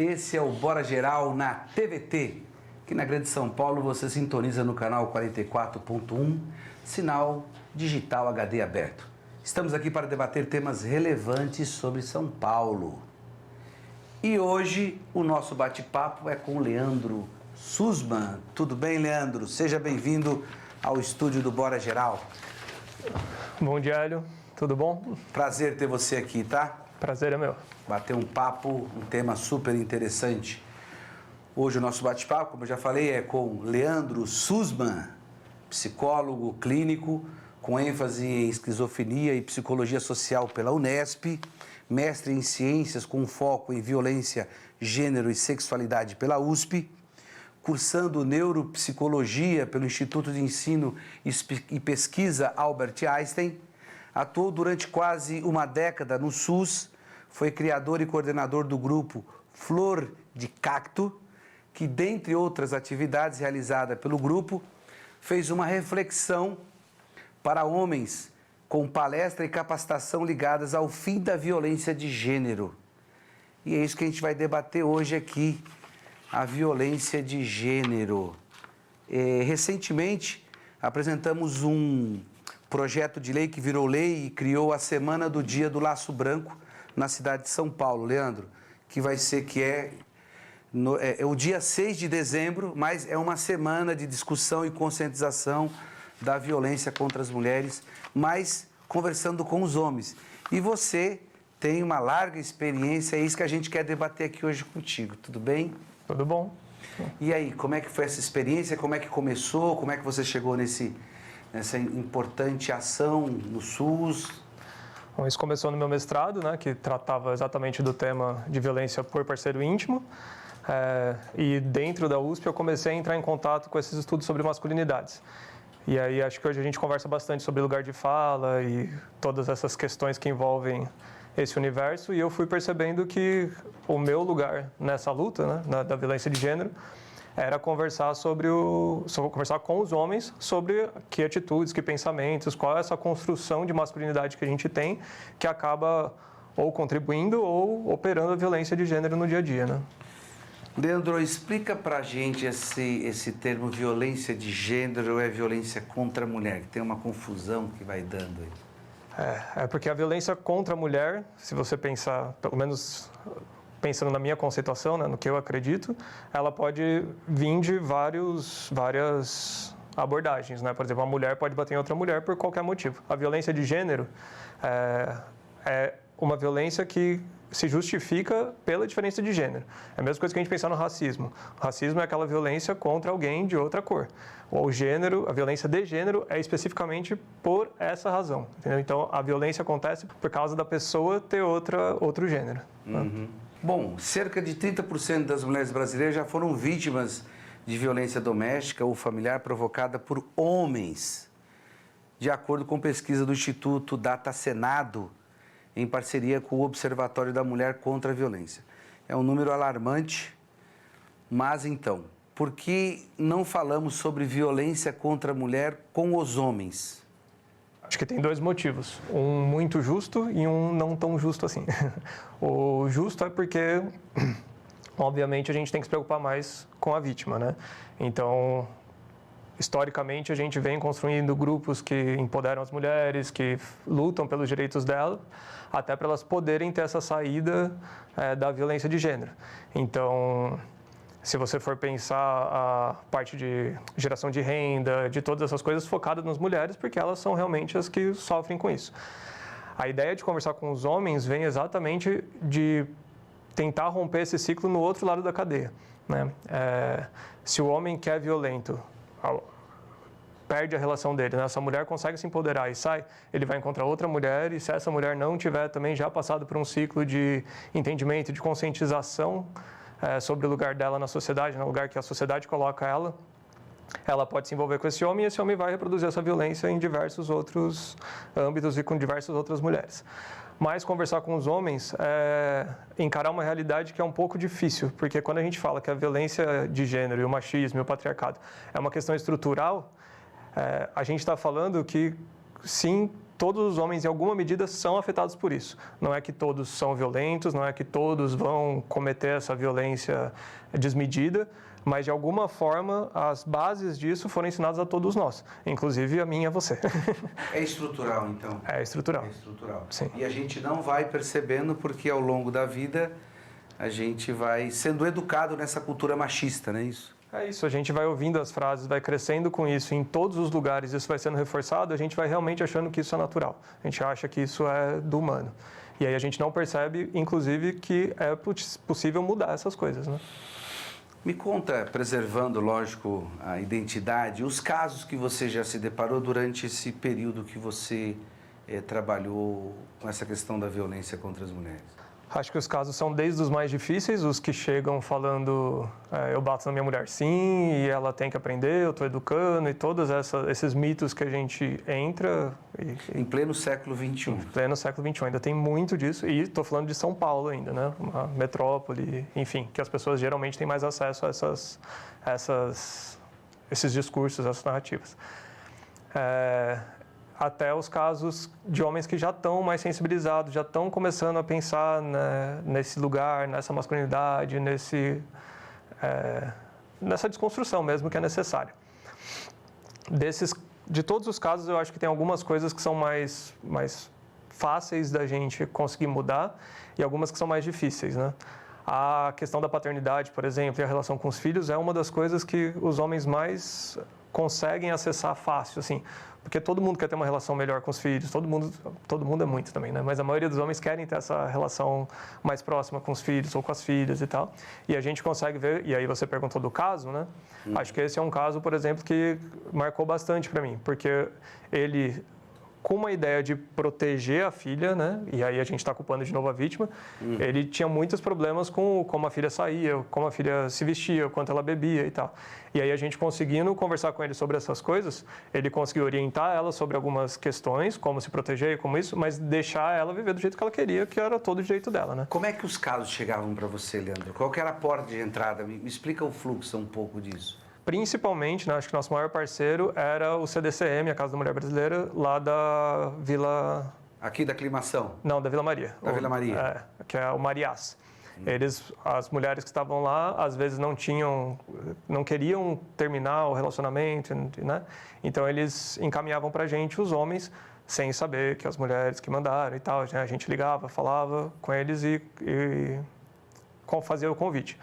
esse é o Bora Geral na TVT. Aqui na Grande São Paulo você sintoniza no canal 44.1, sinal digital HD aberto. Estamos aqui para debater temas relevantes sobre São Paulo. E hoje o nosso bate-papo é com o Leandro Sussman. Tudo bem, Leandro? Seja bem-vindo ao estúdio do Bora Geral. Bom dia, Hélio. Tudo bom? Prazer ter você aqui, tá? Prazer é meu. Bater um papo, um tema super interessante. Hoje o nosso bate-papo, como eu já falei, é com Leandro Sussman, psicólogo clínico, com ênfase em esquizofrenia e psicologia social pela Unesp, mestre em ciências com foco em violência, gênero e sexualidade pela USP, cursando neuropsicologia pelo Instituto de Ensino e Pesquisa Albert Einstein, atuou durante quase uma década no SUS, foi criador e coordenador do grupo Flor de Cacto, que, dentre outras atividades realizadas pelo grupo, fez uma reflexão para homens com palestra e capacitação ligadas ao fim da violência de gênero. E é isso que a gente vai debater hoje aqui, a violência de gênero. Recentemente, apresentamos um projeto de lei que virou lei e criou a Semana do Dia do Laço Branco na cidade de São Paulo, Leandro, que é o dia 6 de dezembro, mas é uma semana de discussão e conscientização da violência contra as mulheres, mas conversando com os homens. E você tem uma larga experiência, é isso que a gente quer debater aqui hoje contigo, tudo bem? Tudo bom. E aí, como é que foi essa experiência, como é que começou, como é que você chegou nessa importante ação no SUS? Bom, isso começou no meu mestrado, né, que tratava exatamente do tema de violência por parceiro íntimo. E dentro da USP eu comecei a entrar em contato com esses estudos sobre masculinidades. E aí acho que hoje a gente conversa bastante sobre lugar de fala e todas essas questões que envolvem esse universo. E eu fui percebendo que o meu lugar nessa luta, né, da violência de gênero, era conversar conversar com os homens sobre que atitudes, que pensamentos, qual é essa construção de masculinidade que a gente tem, que acaba ou contribuindo ou operando a violência de gênero no dia a dia, né? Leandro, explica pra gente esse termo violência de gênero é violência contra a mulher, que tem uma confusão que vai dando aí. Porque a violência contra a mulher, se você pensar, pelo menos pensando na minha conceituação, né, no que eu acredito, ela pode vir de várias abordagens, né? Por exemplo, uma mulher pode bater em outra mulher por qualquer motivo. A violência de gênero é uma violência que se justifica pela diferença de gênero. É a mesma coisa que a gente pensar no racismo. O racismo é aquela violência contra alguém de outra cor. O gênero, a violência de gênero é especificamente por essa razão. Entendeu? Então, a violência acontece por causa da pessoa ter outro gênero. Uhum. Bom, cerca de 30% das mulheres brasileiras já foram vítimas de violência doméstica ou familiar provocada por homens, de acordo com pesquisa do Instituto Data Senado, em parceria com o Observatório da Mulher contra a Violência. É um número alarmante, mas então, por que não falamos sobre violência contra a mulher com os homens? Acho que tem dois motivos, um muito justo e um não tão justo assim. O justo é porque, obviamente, a gente tem que se preocupar mais com a vítima, né? Então, historicamente, a gente vem construindo grupos que empoderam as mulheres, que lutam pelos direitos delas, até para elas poderem ter essa saída da violência de gênero. Então, se você for pensar a parte de geração de renda, de todas essas coisas focadas nas mulheres, porque elas são realmente as que sofrem com isso. A ideia de conversar com os homens vem exatamente de tentar romper esse ciclo no outro lado da cadeia, né? Se o homem que é violento perde a relação dele, né? Essa mulher consegue se empoderar e sai, ele vai encontrar outra mulher, e se essa mulher não tiver também já passado por um ciclo de entendimento, de conscientização sobre o lugar dela na sociedade, no lugar que a sociedade coloca ela pode se envolver com esse homem, e esse homem vai reproduzir essa violência em diversos outros âmbitos e com diversas outras mulheres. Mas conversar com os homens é encarar uma realidade que é um pouco difícil, porque quando a gente fala que a violência de gênero e o machismo e o patriarcado é uma questão estrutural, a gente está falando que sim, todos os homens, em alguma medida, são afetados por isso. Não é que todos são violentos, não é que todos vão cometer essa violência desmedida, mas, de alguma forma, as bases disso foram ensinadas a todos nós, inclusive a mim e a você. É estrutural, então? É estrutural. É estrutural. Sim. E a gente não vai percebendo porque, ao longo da vida, a gente vai sendo educado nessa cultura machista, não é isso? É isso, a gente vai ouvindo as frases, vai crescendo com isso em todos os lugares, isso vai sendo reforçado, a gente vai realmente achando que isso é natural. A gente acha que isso é do humano. E aí a gente não percebe, inclusive, que é possível mudar essas coisas, né? Me conta, preservando, lógico, a identidade, os casos que você já se deparou durante esse período que você trabalhou com essa questão da violência contra as mulheres. Acho que os casos são desde os mais difíceis, os que chegam falando eu bato na minha mulher sim, e ela tem que aprender, eu estou educando, e todos esses mitos que a gente entra... Em pleno século XXI. Em pleno século XXI, ainda tem muito disso, e estou falando de São Paulo ainda, né? Uma metrópole, enfim, que as pessoas geralmente têm mais acesso a esses discursos, essas narrativas. Até os casos de homens que já estão mais sensibilizados, já estão começando a pensar, né, nesse lugar, nessa masculinidade, nessa desconstrução mesmo que é necessária. De todos os casos, eu acho que tem algumas coisas que são mais fáceis da gente conseguir mudar e algumas que são mais difíceis, né? A questão da paternidade, por exemplo, e a relação com os filhos é uma das coisas que os homens mais conseguem acessar fácil, assim, porque todo mundo quer ter uma relação melhor com os filhos, todo mundo é muito também, né? Mas a maioria dos homens querem ter essa relação mais próxima com os filhos ou com as filhas e tal. E a gente consegue ver, e aí você perguntou do caso, né? Acho que esse é um caso, por exemplo, que marcou bastante para mim, porque ele, com uma ideia de proteger a filha, né? E aí a gente está culpando de novo a vítima, ele tinha muitos problemas com como a filha saía, como a filha se vestia, o quanto ela bebia e tal. E aí a gente conseguindo conversar com ele sobre essas coisas, ele conseguiu orientar ela sobre algumas questões, como se proteger e como isso, mas deixar ela viver do jeito que ela queria, que era todo o jeito dela, né? Como é que os casos chegavam para você, Leandro? Qual que era a porta de entrada? Me explica o fluxo um pouco disso. Principalmente, né, acho que nosso maior parceiro era o CDCM, a Casa da Mulher Brasileira, lá da Vila... Aqui da Aclimação? Não, da Vila Maria. Da Vila Maria. Que é o Mariás. As mulheres que estavam lá, às vezes não queriam terminar o relacionamento, né? Então eles encaminhavam para a gente os homens, sem saber que as mulheres que mandaram e tal. A gente ligava, falava com eles e fazia o convite.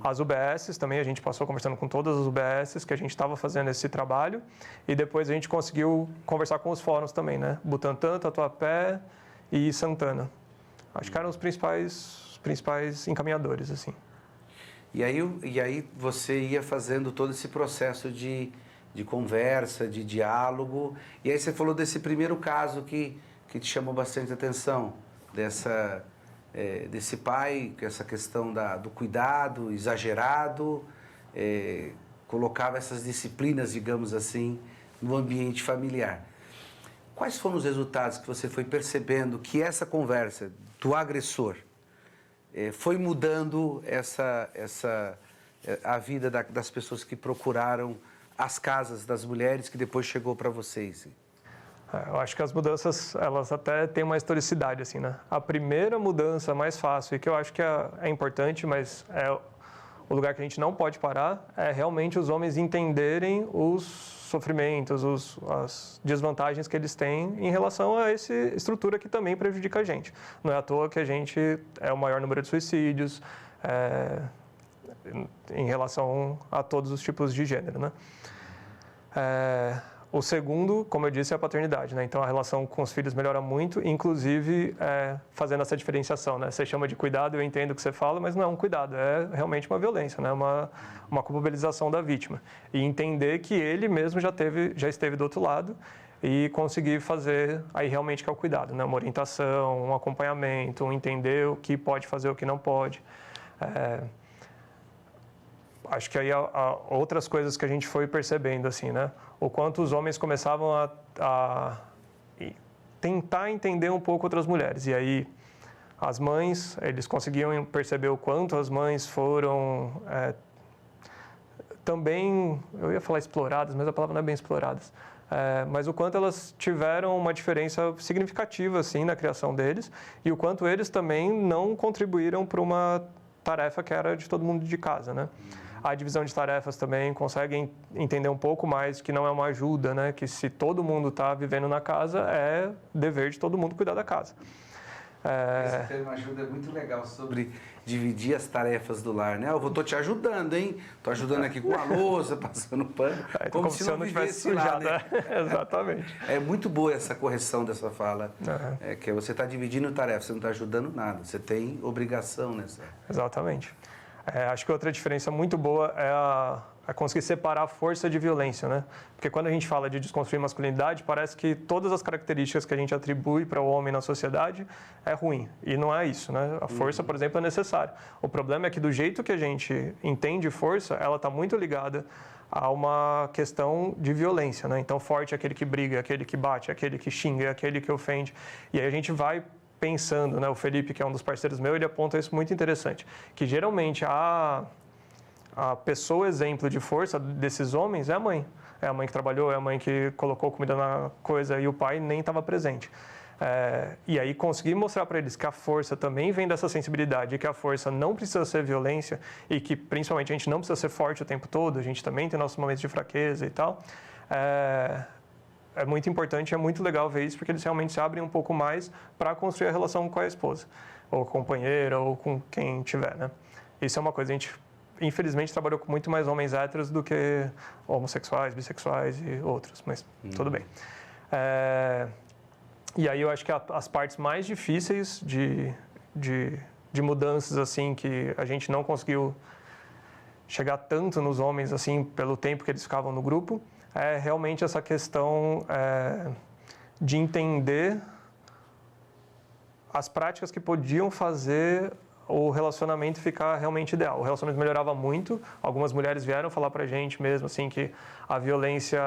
As UBSs também, a gente passou conversando com todas as UBSs que a gente estava fazendo esse trabalho e depois a gente conseguiu conversar com os fóruns também, né? Butantã, Tatuapé e Santana. Acho que eram os principais encaminhadores, assim. E aí você ia fazendo todo esse processo de conversa, de diálogo, e aí você falou desse primeiro caso que te chamou bastante atenção, desse pai, essa questão do cuidado exagerado, colocava essas disciplinas, digamos assim, no ambiente familiar. Quais foram os resultados que você foi percebendo que essa conversa do agressor foi mudando a vida das pessoas que procuraram as casas das mulheres que depois chegou para vocês? Eu acho que as mudanças, elas até têm uma historicidade, assim, né? A primeira mudança mais fácil, e que eu acho que é importante, mas é o lugar que a gente não pode parar, é realmente os homens entenderem os sofrimentos, as desvantagens que eles têm em relação a essa estrutura que também prejudica a gente. Não é à toa que a gente é o maior número de suicídios em relação a todos os tipos de gênero, né? O segundo, como eu disse, é a paternidade, né? Então, a relação com os filhos melhora muito, inclusive fazendo essa diferenciação, né? Você chama de cuidado, eu entendo o que você fala, mas não é um cuidado, é realmente uma violência, né? Uma culpabilização da vítima. E entender que ele mesmo já esteve do outro lado e conseguir fazer aí realmente que é o cuidado, né? Uma orientação, um acompanhamento, um entender o que pode fazer, o que não pode. Acho que aí há outras coisas que a gente foi percebendo, assim, né? O quanto os homens começavam a tentar entender um pouco outras mulheres. E aí, as mães, eles conseguiam perceber o quanto as mães foram também, eu ia falar exploradas, mas a palavra não é bem exploradas, mas o quanto elas tiveram uma diferença significativa assim na criação deles e o quanto eles também não contribuíram para uma tarefa que era de todo mundo de casa, né? A divisão de tarefas também conseguem entender um pouco mais que não é uma ajuda, né? Que se todo mundo está vivendo na casa, é dever de todo mundo cuidar da casa. Esse termo ajuda é muito legal sobre dividir as tarefas do lar, né? Eu tô te ajudando, hein? Tô ajudando aqui com a louça, passando pano, como se não tivesse sujado, né? Exatamente. É muito boa essa correção dessa fala, que você está dividindo tarefas, você não está ajudando nada, você tem obrigação nessa. Exatamente. Acho que outra diferença muito boa é conseguir separar a força de violência, né? Porque quando a gente fala de desconstruir masculinidade, parece que todas as características que a gente atribui para o homem na sociedade é ruim. E não é isso, né? A força, por exemplo, é necessária. O problema é que do jeito que a gente entende força, ela está muito ligada a uma questão de violência, né? Então, forte é aquele que briga, é aquele que bate, é aquele que xinga, é aquele que ofende. E aí a gente vai pensando, né? O Felipe, que é um dos parceiros meus, ele aponta isso muito interessante, que geralmente a pessoa exemplo de força desses homens é a mãe. É a mãe que trabalhou, é a mãe que colocou comida na coisa e o pai nem estava presente. E aí conseguir mostrar para eles que a força também vem dessa sensibilidade, que a força não precisa ser violência e que principalmente a gente não precisa ser forte o tempo todo, a gente também tem nossos momentos de fraqueza e tal. É muito importante, é muito legal ver isso, porque eles realmente se abrem um pouco mais para construir a relação com a esposa, ou com a companheira, ou com quem tiver, né? Isso é uma coisa, a gente infelizmente trabalhou com muito mais homens héteros do que homossexuais, bissexuais e outros, mas tudo bem. E aí eu acho que as partes mais difíceis de mudanças, assim, que a gente não conseguiu chegar tanto nos homens, assim, pelo tempo que eles ficavam no grupo, é realmente essa questão de entender as práticas que podiam fazer o relacionamento ficar realmente ideal. O relacionamento melhorava muito. Algumas mulheres vieram falar pra gente mesmo, assim, que a violência,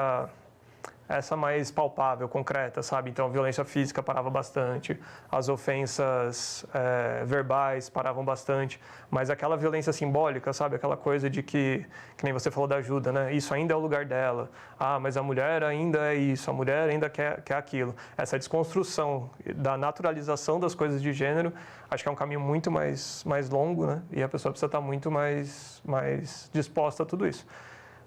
essa mais palpável, concreta, sabe? Então, a violência física parava bastante, as ofensas verbais paravam bastante, mas aquela violência simbólica, sabe? Aquela coisa de que nem você falou da ajuda, né? Isso ainda é o lugar dela. Ah, mas a mulher ainda é isso, a mulher ainda quer aquilo. Essa desconstrução da naturalização das coisas de gênero, acho que é um caminho muito mais longo, né? E a pessoa precisa estar muito mais disposta a tudo isso.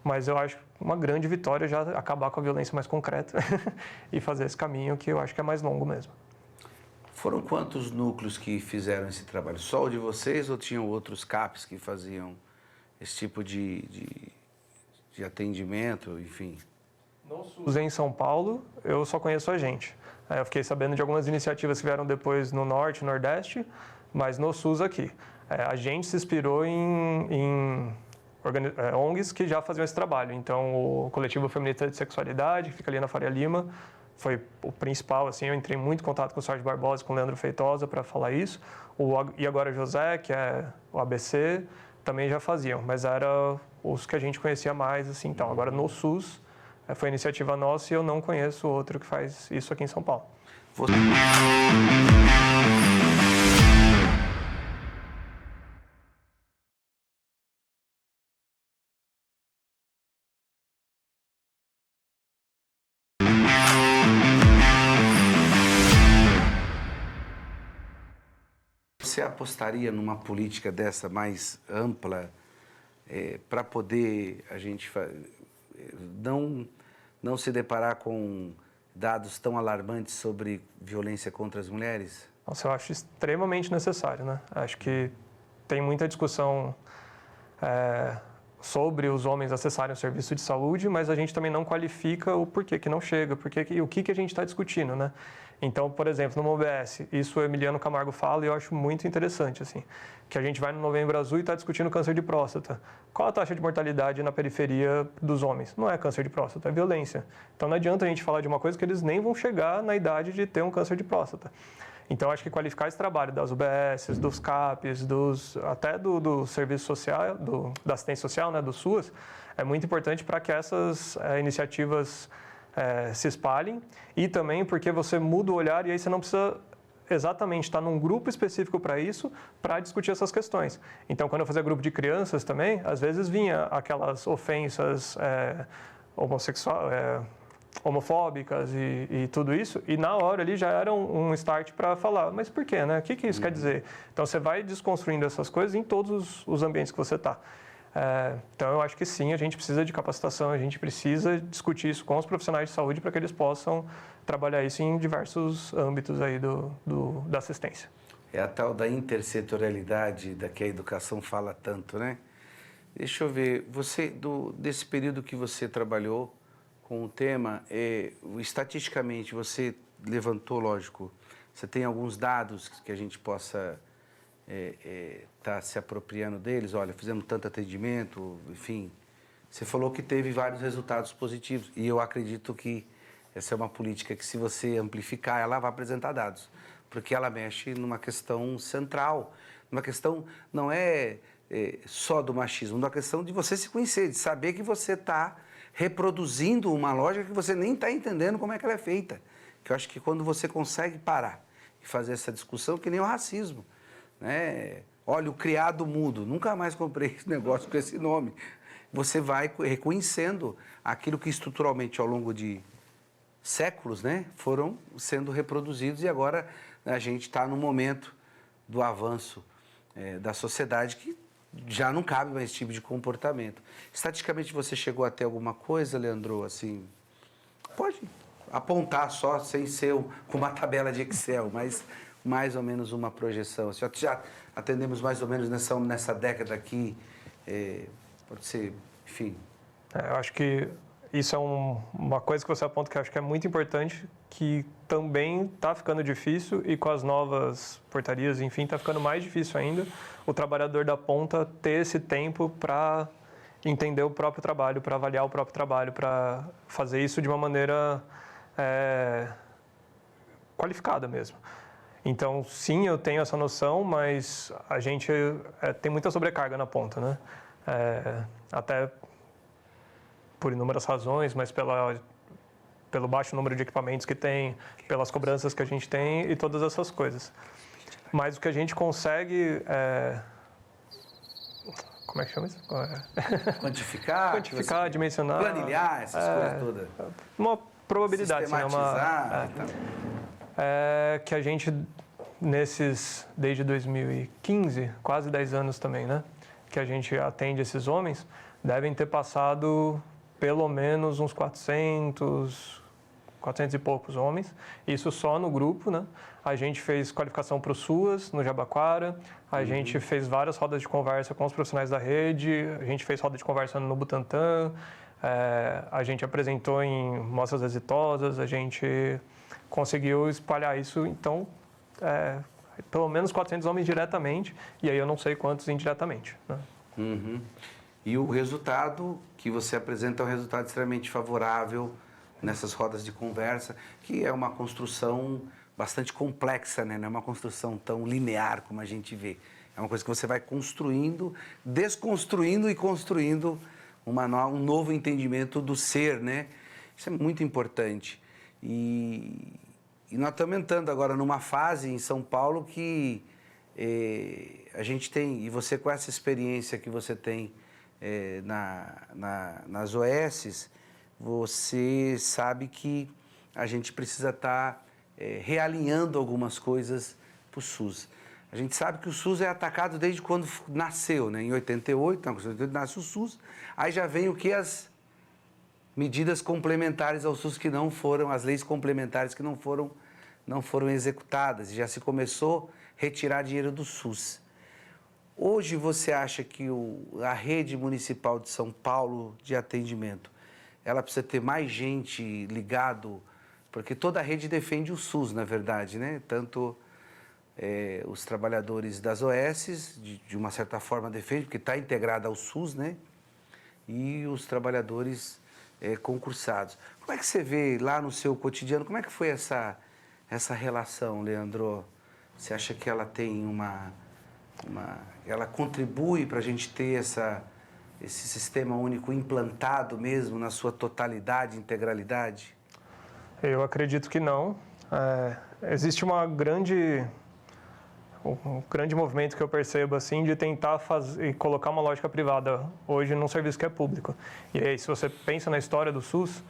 Mas eu acho uma grande vitória já acabar com a violência mais concreta e fazer esse caminho que eu acho que é mais longo mesmo. Foram quantos núcleos que fizeram esse trabalho? Só o de vocês ou tinham outros CAPs que faziam esse tipo de atendimento, enfim? No SUS em São Paulo, eu só conheço a gente. Eu fiquei sabendo de algumas iniciativas que vieram depois no Norte, Nordeste, mas no SUS aqui. A gente se inspirou em ONGs que já faziam esse trabalho. Então, o Coletivo Feminista de Sexualidade, que fica ali na Faria Lima, foi o principal, assim, eu entrei muito em contato com o Sérgio Barbosa e com o Leandro Feitosa para falar isso. E agora José, que é o ABC, também já faziam, mas eram os que a gente conhecia mais, assim. Então, agora no SUS, foi iniciativa nossa e eu não conheço outro que faz isso aqui em São Paulo. Você apostaria numa política dessa mais ampla para poder a gente não se deparar com dados tão alarmantes sobre violência contra as mulheres? Nossa, eu acho extremamente necessário, né? Acho que tem muita discussão sobre os homens acessarem o serviço de saúde, mas a gente também não qualifica o porquê que não chega, o que a gente está discutindo, né? Então, por exemplo, no OBS, isso o Emiliano Camargo fala e eu acho muito interessante, assim, que a gente vai no Novembro Azul e está discutindo câncer de próstata. Qual a taxa de mortalidade na periferia dos homens? Não é câncer de próstata, é violência. Então, não adianta a gente falar de uma coisa que eles nem vão chegar na idade de ter um câncer de próstata. Então, acho que qualificar esse trabalho das UBSs, dos CAPs, até do serviço social, da assistência social, né, do SUAS, é muito importante para que essas iniciativas se espalhem e também porque você muda o olhar e aí você não precisa exatamente estar num grupo específico para isso, para discutir essas questões. Então, quando eu fazia grupo de crianças também, às vezes vinha aquelas ofensas homofóbicas e tudo isso, e na hora ali já era um start para falar, mas por quê, né? O que isso quer dizer? Então você vai desconstruindo essas coisas em todos os ambientes que você está. Então eu acho que sim, a gente precisa de capacitação, a gente precisa discutir isso com os profissionais de saúde para que eles possam trabalhar isso em diversos âmbitos aí da assistência. É a tal da intersetorialidade da que a educação fala tanto, né? Deixa eu ver, desse período que você trabalhou com o tema, estatisticamente você levantou, lógico, você tem alguns dados que a gente possa tá se apropriando deles? Olha, fizemos tanto atendimento, enfim. Você falou que teve vários resultados positivos e eu acredito que essa é uma política que, se você amplificar, ela vai apresentar dados, porque ela mexe numa questão central, numa questão não só do machismo, numa questão de você se conhecer, de saber que você está reproduzindo uma lógica que você nem está entendendo como é que ela é feita. Que eu acho que quando você consegue parar e fazer essa discussão, que nem o racismo, né? Olha, o criado mudo, nunca mais comprei esse negócio com esse nome. Você vai reconhecendo aquilo que estruturalmente ao longo de séculos, né, foram sendo reproduzidos, e agora a gente está no momento do avanço da sociedade que já não cabe mais esse tipo de comportamento. Estatisticamente você chegou a ter alguma coisa, Leandro, assim, pode apontar só, sem ser com uma tabela de Excel, mas mais ou menos uma projeção. Assim, já atendemos mais ou menos nessa década aqui, pode ser, enfim. Eu acho que isso é uma coisa que você aponta que eu acho que é muito importante, que também está ficando difícil, e com as novas portarias, enfim, está ficando mais difícil ainda, o trabalhador da ponta ter esse tempo para entender o próprio trabalho, para avaliar o próprio trabalho, para fazer isso de uma maneira qualificada mesmo. Então, sim, eu tenho essa noção, mas a gente tem muita sobrecarga na ponta, né? Até por inúmeras razões, mas pelo baixo número de equipamentos que tem, pelas cobranças que a gente tem e todas essas coisas. Mas o que a gente consegue como é que chama isso? Quantificar, dimensionar. Planilhar, essas coisas todas. Uma probabilidade. Sistematizar. Que a gente, desde 2015, quase 10 anos também, né? Que a gente atende esses homens, devem ter passado pelo menos uns 400 e poucos homens, isso só no grupo, né? A gente fez qualificação para o SUAS, no Jabaquara, a gente fez várias rodas de conversa com os profissionais da rede, a gente fez roda de conversa no Butantan, a gente apresentou em mostras exitosas, a gente conseguiu espalhar isso, então, pelo menos 400 homens diretamente, e aí eu não sei quantos indiretamente, né? E o resultado que você apresenta é um resultado extremamente favorável nessas rodas de conversa, que é uma construção bastante complexa, né? Não é uma construção tão linear como a gente vê. É uma coisa que você vai construindo, desconstruindo e construindo um novo entendimento do ser, né? Isso é muito importante. E nós estamos entrando agora numa fase em São Paulo que a gente tem, e você com essa experiência que você tem nas OSs, você sabe que a gente precisa estar realinhando algumas coisas para o SUS. A gente sabe que o SUS é atacado desde quando nasceu, né? Em 88, nasce o SUS, aí já vem o que? As medidas complementares ao SUS que não foram, as leis complementares que não foram executadas, e já se começou a retirar dinheiro do SUS. Hoje você acha que a rede municipal de São Paulo de atendimento, ela precisa ter mais gente ligado, porque toda a rede defende o SUS, na verdade, né? Tanto os trabalhadores das OSs, de uma certa forma, defendem, porque está integrada ao SUS, né? E os trabalhadores concursados. Como é que você vê lá no seu cotidiano, como é que foi essa relação, Leandro? Você acha que ela tem ela contribui para a gente ter esse sistema único implantado mesmo na sua totalidade, integralidade? Eu acredito que não. Existe um grande movimento que eu percebo assim de tentar colocar uma lógica privada hoje num serviço que é público. E aí, se você pensa na história do SUS,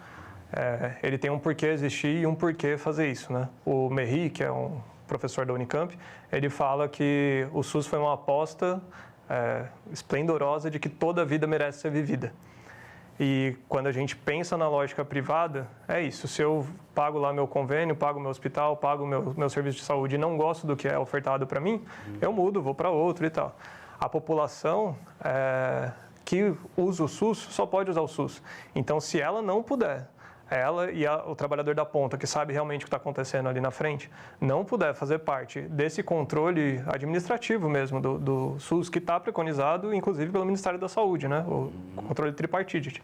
ele tem um porquê existir e um porquê fazer isso, né? O Merri, que é um professor da Unicamp, ele fala que o SUS foi uma aposta esplendorosa de que toda vida merece ser vivida. E quando a gente pensa na lógica privada, é isso. Se eu pago lá meu convênio, pago meu hospital, pago meu serviço de saúde e não gosto do que é ofertado para mim, eu mudo, vou para outro e tal. A população que usa o SUS só pode usar o SUS. Então, se ela não puder, ela e o trabalhador da ponta, que sabe realmente o que está acontecendo ali na frente, não puder fazer parte desse controle administrativo mesmo do SUS, que está preconizado, inclusive, pelo Ministério da Saúde, né? O controle tripartite,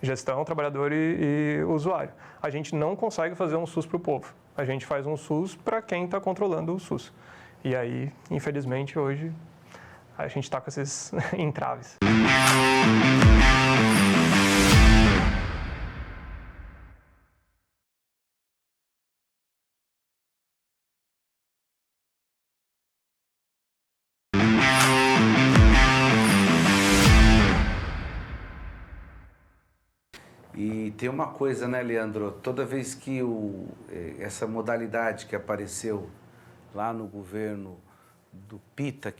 gestão, trabalhador e usuário. A gente não consegue fazer um SUS para o povo. A gente faz um SUS para quem está controlando o SUS. E aí, infelizmente, hoje, a gente está com esses entraves. E tem uma coisa, né, Leandro? Toda vez que essa modalidade que apareceu lá no governo do Pita,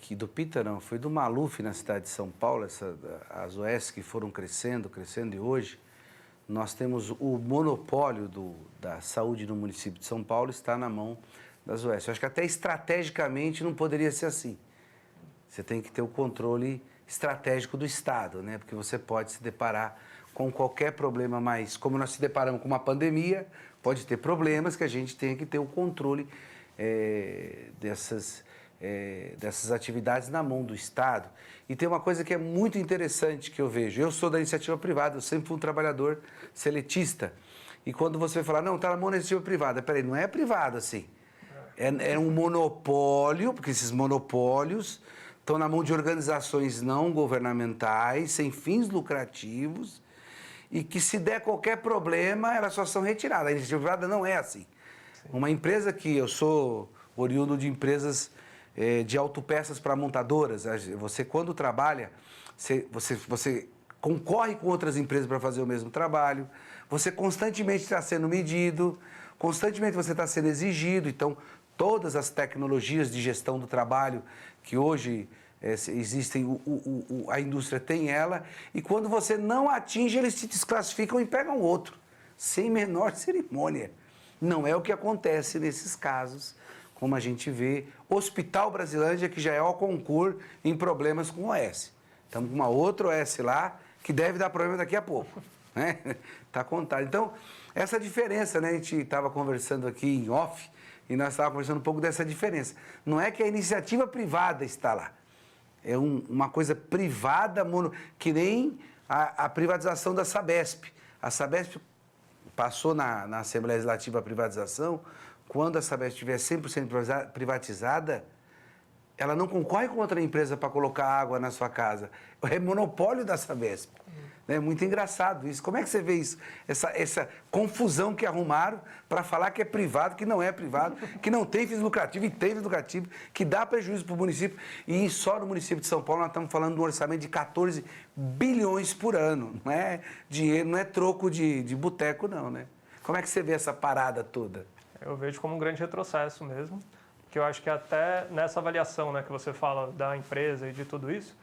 foi do Maluf na cidade de São Paulo, as OS que foram crescendo, e hoje nós temos o monopólio da saúde no município de São Paulo está na mão das OS. Eu acho que até estrategicamente não poderia ser assim. Você tem que ter o controle estratégico do Estado, né? Porque você pode se deparar com qualquer problema, mas como nós se deparamos com uma pandemia, pode ter problemas que a gente tem que ter o controle dessas atividades na mão do Estado. E tem uma coisa que é muito interessante que eu vejo. Eu sou da iniciativa privada, eu sempre fui um trabalhador seletista. E quando você fala, não, está na mão da iniciativa privada, peraí, não é privado assim. É um monopólio, porque esses monopólios estão na mão de organizações não governamentais, sem fins lucrativos, e que se der qualquer problema, elas só são retiradas. A iniciativa privada não é assim. Sim. Uma empresa que eu sou oriundo de empresas de autopeças para montadoras, você quando trabalha, você concorre com outras empresas para fazer o mesmo trabalho, você constantemente está sendo medido, constantemente você está sendo exigido, então todas as tecnologias de gestão do trabalho que hoje existem, a indústria tem ela, e quando você não atinge, eles te desclassificam e pegam outro, sem menor cerimônia. Não é o que acontece nesses casos, como a gente vê. Hospital Brasilândia, que já é ao concurso em problemas com OS. Estamos com uma outra OS lá, que deve dar problema daqui a pouco. Né? Tá contado. Então, essa diferença, né? A gente estava conversando aqui em off, e nós estávamos conversando um pouco dessa diferença. Não é que a iniciativa privada está lá. É uma coisa privada, que nem a privatização da Sabesp. A Sabesp passou na Assembleia Legislativa a privatização. Quando a Sabesp estiver 100% privatizada, ela não concorre com outra empresa para colocar água na sua casa. É monopólio da Sabesp. É muito engraçado isso. Como é que você vê isso? Essa confusão que arrumaram para falar que é privado, que não é privado, que não tem fins lucrativos e tem fins lucrativos, que dá prejuízo para o município. E só no município de São Paulo nós estamos falando de um orçamento de 14 bilhões por ano. Não é dinheiro, não é troco de boteco, não, né? Como é que você vê essa parada toda? Eu vejo como um grande retrocesso mesmo, que eu acho que até nessa avaliação, né, que você fala da empresa e de tudo isso,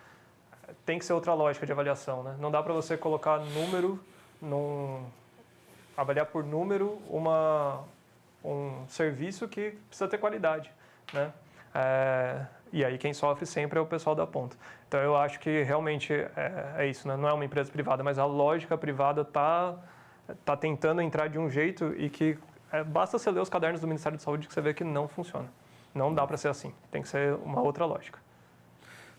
tem que ser outra lógica de avaliação, né? Não dá para você colocar número, avaliar por número um serviço que precisa ter qualidade, né? E aí quem sofre sempre é o pessoal da ponta. Então eu acho que realmente é isso, né? Não é uma empresa privada, mas a lógica privada tá tentando entrar de um jeito e que basta você ler os cadernos do Ministério da Saúde que você vê que não funciona. Não dá para ser assim, tem que ser uma outra lógica.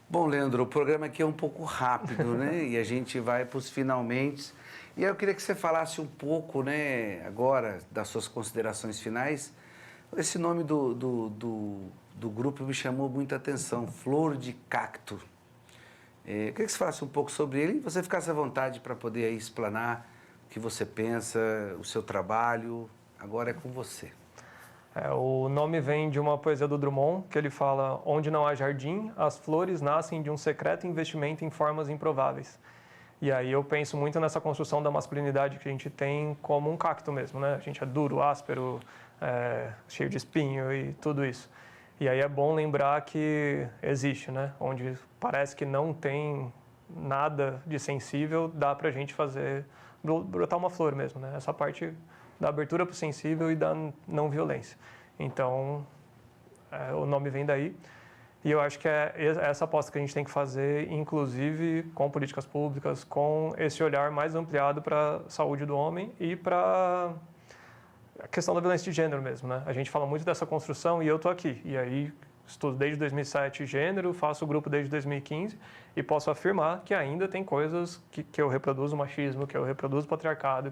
Bom, Leandro, o programa aqui é um pouco rápido, né? E a gente vai para os finalmente. E aí eu queria que você falasse um pouco, né, agora, das suas considerações finais. Esse nome do grupo me chamou muita atenção, Flor de Cacto. Eu queria que você falasse um pouco sobre ele e você ficasse à vontade para poder aí explanar o que você pensa, o seu trabalho. Agora é com você. O nome vem de uma poesia do Drummond, que ele fala: onde não há jardim, as flores nascem de um secreto investimento em formas improváveis. E aí eu penso muito nessa construção da masculinidade que a gente tem como um cacto mesmo, né? A gente é duro, áspero, cheio de espinho e tudo isso. E aí é bom lembrar que existe, né? Onde parece que não tem nada de sensível, dá pra gente fazer, brotar uma flor mesmo, né? Essa parte da abertura pro sensível e da não violência. Então, o nome vem daí. E eu acho que é essa aposta que a gente tem que fazer, inclusive com políticas públicas, com esse olhar mais ampliado para a saúde do homem e para a questão da violência de gênero mesmo, né? A gente fala muito dessa construção e eu estou aqui. E aí estudo desde 2007 gênero, faço o grupo desde 2015 e posso afirmar que ainda tem coisas que eu reproduzo o machismo, que eu reproduzo o patriarcado,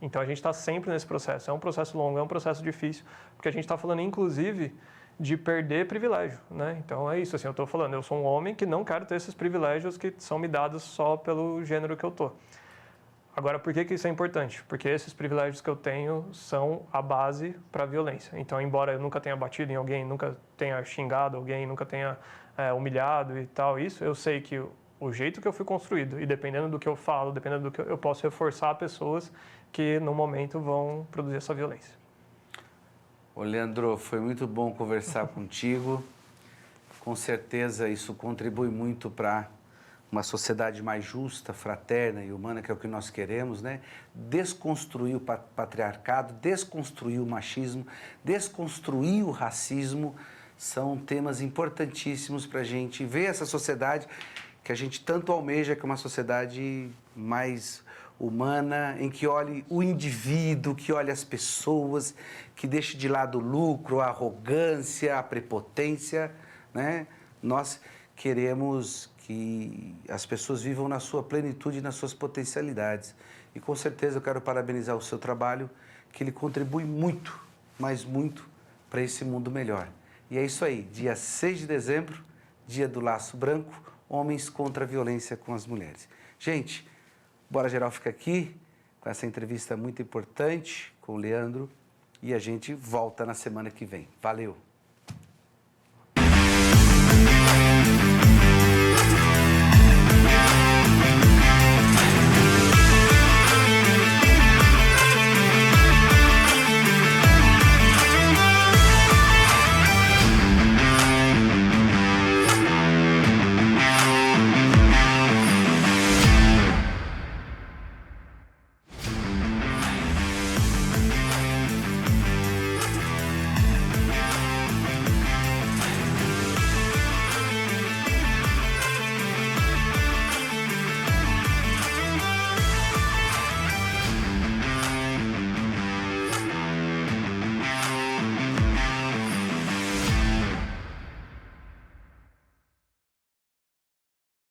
então a gente está sempre nesse processo. É um processo longo, é um processo difícil, porque a gente está falando inclusive de perder privilégio, né? Então é isso, assim, eu estou falando, eu sou um homem que não quero ter esses privilégios que são me dados só pelo gênero que eu tô. Agora, por que isso é importante? Porque esses privilégios que eu tenho são a base para a violência. Então, embora eu nunca tenha batido em alguém, nunca tenha xingado alguém, nunca tenha humilhado e tal, eu sei que o jeito que eu fui construído e dependendo do que eu falo, dependendo do que eu posso reforçar pessoas que no momento vão produzir essa violência. Ô, Leandro, foi muito bom conversar contigo. Com certeza isso contribui muito para uma sociedade mais justa, fraterna e humana, que é o que nós queremos, né? Desconstruir o patriarcado, desconstruir o machismo, desconstruir o racismo, são temas importantíssimos para a gente ver essa sociedade que a gente tanto almeja, que é uma sociedade mais humana, em que olhe o indivíduo, que olhe as pessoas, que deixe de lado o lucro, a arrogância, a prepotência, né? Nós queremos que as pessoas vivam na sua plenitude e nas suas potencialidades. E com certeza eu quero parabenizar o seu trabalho, que ele contribui muito, mas muito, para esse mundo melhor. E é isso aí, dia 6 de dezembro, dia do Laço Branco, Homens contra a Violência com as Mulheres. Gente, Bora Geral fica aqui com essa entrevista muito importante com o Leandro e a gente volta na semana que vem. Valeu!